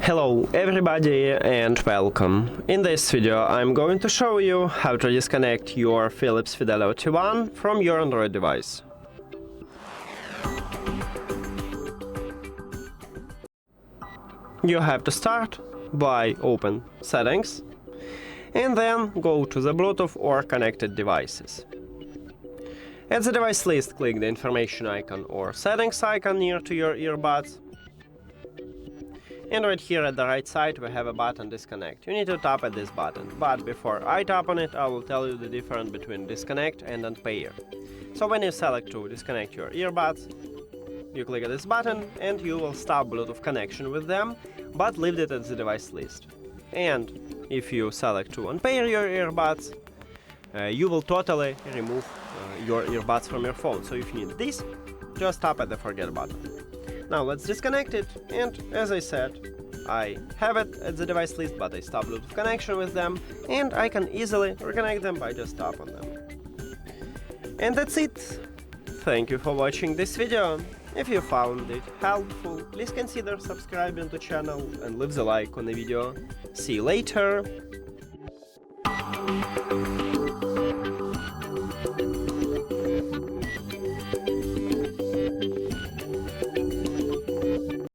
Hello everybody and welcome. In this video I'm going to show you how to disconnect your Philips Fidelio T1 from your Android device. You have to start by open Settings and then go to the Bluetooth or connected devices. At the device list, click the information icon or settings icon near to your earbuds. And right here at the right side we have a button Disconnect. You need to tap at this button, but before I tap on it I will tell you the difference between disconnect and unpair. So when you select to disconnect your earbuds, you click at this button and you will stop Bluetooth connection with them, but leave it at the device list. And if you select to unpair your earbuds, you will totally remove your earbuds from your phone. So if you need this, just tap at the forget button. Now let's disconnect it, and as I said, I have it at the device list, but I stop Bluetooth connection with them, and I can easily reconnect them by just tap on them. And that's it! Thank you for watching this video. If you found it helpful, please consider subscribing to the channel and leave the like on the video. See you later!